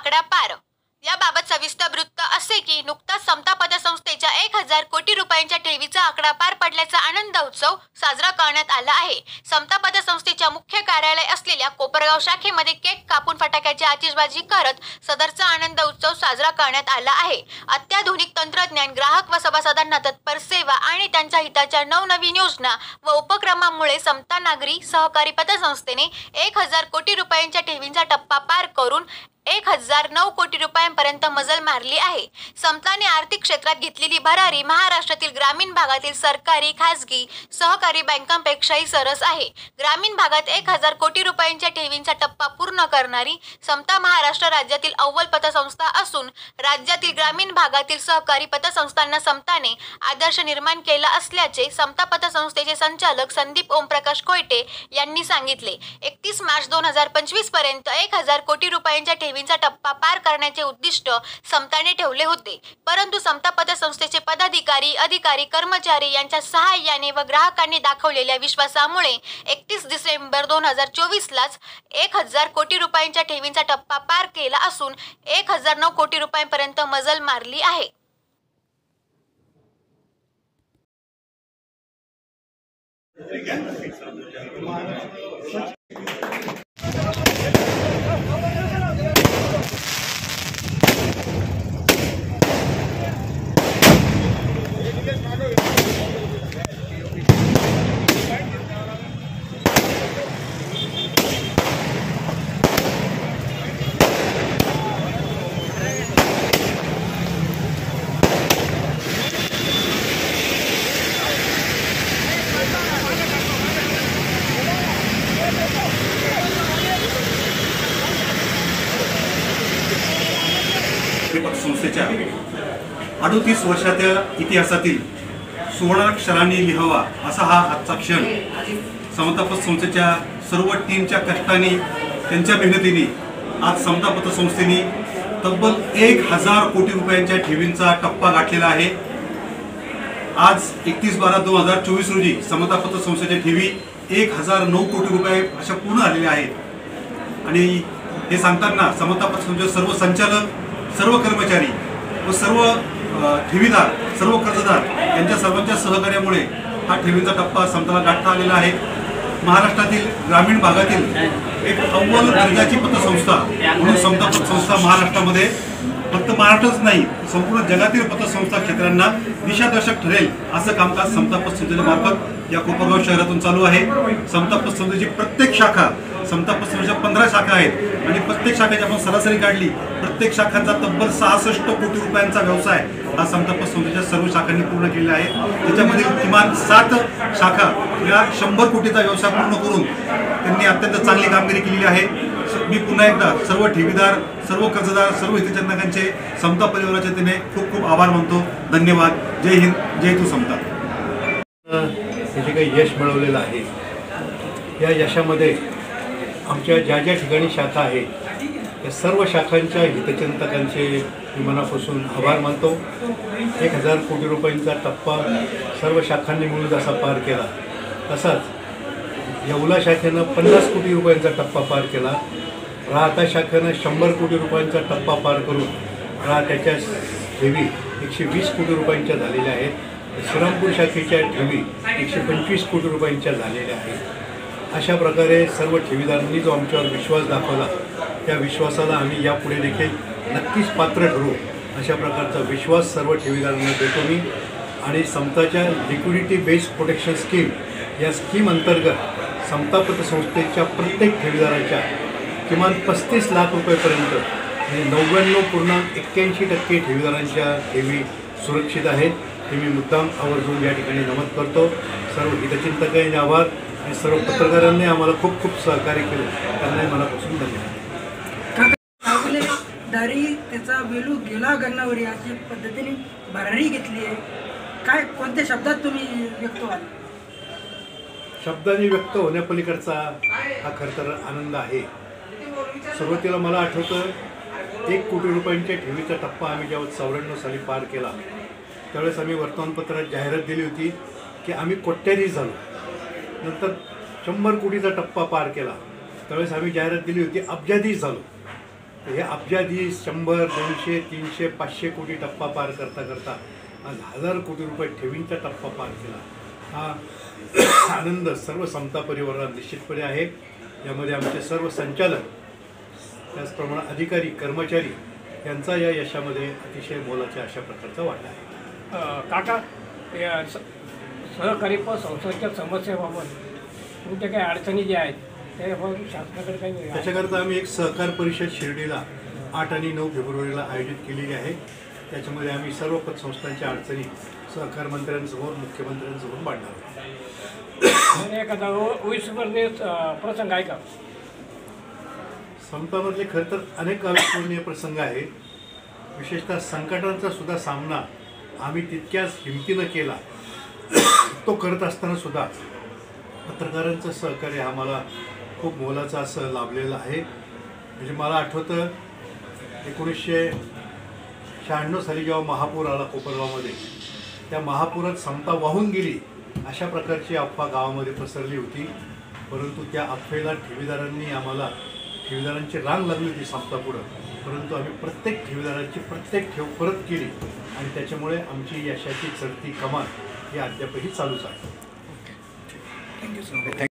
आकडा पार। याबाबत सविस्तर वृत्त असे की नुकताच समता पतसंस्थेच्या 1000 कोटी रुपयांच्या ठेवीचा आकडा पार पडल्याचा आनंद उत्सव साजरा करण्यात आला आहे। समता पतसंस्थेच्या मुख्य कार्यालय असलेल्या कोपरगाव शाखेमध्ये केक कापून फटाक्याची आतिषबाजी करत सदरचा आनंद उत्सव साजरा करण्यात आला आहे। अत्याधुनिक तंत्रज्ञान, ग्राहक व सभासदांना तत्पर सेवा आणि त्यांच्या हिताच्या नवनवीन योजना व उपक्रमांमुळे समता नागरी सहकारी पतसंस्थेने 1000 कोटी रुपयांच्या ठेवींचा टप्पा पार करून 1009 कोटी रुपयांपर्यंत मजल मारली आहे। समताने आर्थिक क्षेत्रात घेतलेली भरारी महाराष्ट्रातील ग्रामीण भागातील सरकारी, खासगी, सहकारी बँकांपेक्षाही सरस आहे। ग्रामीण भागात 1000 कोटी रुपयांच्या ठेवींचा टप्पा पूर्ण करणारी समता महाराष्ट्र राज्यातील अव्वल पतसंस्था असून राज्यातील ग्रामीण भागातील सहकारी पतसंस्थांना समताने आदर्श निर्माण केला असल्याचे समता पतसंस्थेचे संचालक संदीप ओमप्रकाश कोयटे यांनी सांगितले। 31 मार्च 2025 पर्यंत 1000 कोटी रुपयांच्या ठेवींचा टप्पा पार करण्याचे उद्दिष्ट समताने ठेवले होते, परंतु समता पतसंस्थेचे पदाधिकारी, अधिकारी, कर्मचारी यांच्या सहाय्याने व ग्राहकांनी दाखवलेल्या विश्वासामुळे 31 डिसेंबर 2024 लाच 1000 कोटी रुपयांच्या ठेवींचा टप्पा पार केला असून 1009 कोटी रुपयांपर्यंत मजल मारली आहे। संस्थेच्या 38 वर्षाच्या इतिहासातील सुवर्णाक्षरांनी लिहावा असा हा आजचा क्षण। समता पतसंस्थेच्या सर्व टीमच्या कष्टाने, त्यांच्या मेहनतीने आज समता पतसंस्थेने तब्बल 1000 कोटी रुपयांच्या ठेवींचा टप्पा गाठलेला आहे। आज 31/12/2024 रोजी समता पतसंस्थेच्या ठेवी 1009 कोटी रुपये अशा पूर्ण आलेल्या आहेत। आणि हे सांगताना समता पतसंस्थेचे सर्व संचालक, सर्व कर्मचारी व सर्व ठेवीदार, सर्व कर्जदार यांच्या सर्वांच्या सहकार्यामुळे हा ठेवींचा टप्पा समताला गाठता आलेला आहे। महाराष्ट्रातील ग्रामीण भागातील एक अव्वल दर्जाची पतसंस्था म्हणून समता पतसंस्था महाराष्ट्रामध्ये फक्त महाराष्ट्रच नाही, संपूर्ण जगातील पतसंस्था क्षेत्रांना दिशादर्शक ठरेल असं कामकाज समता पतसंस्थेच्या मार्फत या कोपरगाव शहरातून चालू आहे। समता पतसंस्थेची प्रत्येक शाखा, समता पतसंस्थेच्या 15 शाखा आहेत आणि प्रत्येक शाखेची आपण सरासरी काढली, प्रत्येक शाखांचा तब्बल 66 कोटी रुपयांचा व्यवसाय हा समता पतसंस्थेच्या सर्व शाखांनी पूर्ण केलेला आहे। त्याच्यामध्ये किमान 7 शाखा या 100 कोटीचा व्यवसाय पूर्ण करून त्यांनी अत्यंत चांगली कामगिरी केलेली आहे। मी पुन्हा एकदा सर्व ठेवीदार, सर्व कर्जदार, सर्व हितचिंतकांचे समता परिवाराच्या वतीने खूप खूप आभार मानतो। धन्यवाद। जय हिंद, जय तू समता। हे जे काही यश मिळवलेलं आहे, या यशामध्ये आमच्या ज्या ज्या ठिकाणी शाखा आहेत त्या सर्व शाखांच्या हितचिंतकांचे मी मनापासून आभार मानतो। 1000 कोटी रुपयांचा टप्पा सर्व शाखांनी मिळून जसा पार केला, तसाच येवला शाखेनं 50 कोटी रुपयांचा टप्पा पार केला। राहता शाखेनं 100 कोटी रुपयांचा टप्पा पार करून राहत्याच्या ठेवी 120 कोटी रुपयांच्या झालेल्या आहेत। श्रीरामपूर शाखेच्या ठेवी 125 कोटी रुपयांच्या झालेल्या आहेत। अशा प्रकारे सर्व ठेवीदारांनी जो आमच्यावर विश्वास दाखवला, त्या विश्वासाला आम्ही यापुढे देखील नक्कीच पात्र ठरू अशा प्रकारचा विश्वास सर्व ठेवीदारांना देतो मी। आणि समताच्या लिक्विडिटी बेस्ड प्रोटेक्शन स्कीम या स्कीम अंतर्गत समता पतसंस्थेच्या प्रत्येक ठेवीदाराच्या किमान 35 लाख रुपयेपर्यंत म्हणजे 99.81% ठेवीदारांच्या ठेवी सुरक्षित आहेत। हे मी मुद्दाम आवर्जून या ठिकाणी नमूद करतो। सर्व हितचिंतकांचे आभार आणि सर्व पत्रकारांनी आम्हाला खूप खूप सहकार्य केले, त्यांनाही मनापासून धन्यवाद। दारी त्याचा वेलू गेला गगनावर याची पद्धतीने भरारी घेतली आहे, काय कोणत्या शब्दात तुम्ही व्यक्त व्हाल? शब्दांनी व्यक्त होण्यापलीकडचा हा खरं तर आनंद आहे। सुरुवातीला मला आठवतं 1 कोटी रुपयांच्या ठेवीचा टप्पा आम्ही जेव्हा 94 साली पार केला, त्यावेळेस आम्ही वर्तमानपत्रात जाहिरात दिली होती की आम्ही कोट्याधीश झालो। नंतर 100 कोटीचा टप्पा पार केला, त्यावेळेस आम्ही जाहिरात दिली होती अब्जाधीश झालो। हे अब्जाधी 100, 200, 300, 500 कोटी टप्पा पार करता करता आज 1000 कोटी रुपये ठेवींचा टप्पा पार केला. हा आनंद सर्व समता परिवाराला निश्चितपणे आहे. यामध्ये आमचे सर्व संचालक, त्याचप्रमाणे अधिकारी, कर्मचारी यांचा या यशामध्ये अतिशय मोलाचा अशा प्रकारचा वाटा आहे. काका, या सहकारी संस्थांच्या समस्याबाबत तुमच्या काही अडचणी ज्या आहेत त्याबाबत शासनाकडे काही त्याच्याकरता आम्ही एक सहकार परिषद शिर्डीला 8 आणि 9 फेब्रुवारीला आयोजित केलेली आहे. त्याच्यामध्ये आम्ही सर्व पतसंस्थांच्या अडचणी सहकार मंत्र्यांसमोर, मुख्यमंत्र्यांसमोर मांडणार आहोत. एखादा अविस्मरणीय प्रसंग आहे का? समतामधले खरं तर अनेक अविस्मरणीय प्रसंग आहे. विशेषतः संकटांचा सुद्धा सामना आम्ही तितक्याच हिमतीनं केला. तो करत असताना सुद्धा पत्रकारांचं सहकार्य आम्हाला खूप मोलाचं असं लाभलेलं आहे. म्हणजे मला आठवतं 1996 साली जेव्हा महापूर आला कोपरगावमध्ये, त्या महापुरात समता वाहून गेली अशा प्रकारची अफवा गावामध्ये पसरली होती. परंतु त्या अफवेला ठेवीदारांची रांग लागली होती समतापुढं. परंतु आम्ही प्रत्येक ठेवीदाराची प्रत्येक ठेव परत केली आणि त्याच्यामुळे आमची यशाची चढती कमान ही अद्यापही चालूच आहे. Thank you sir.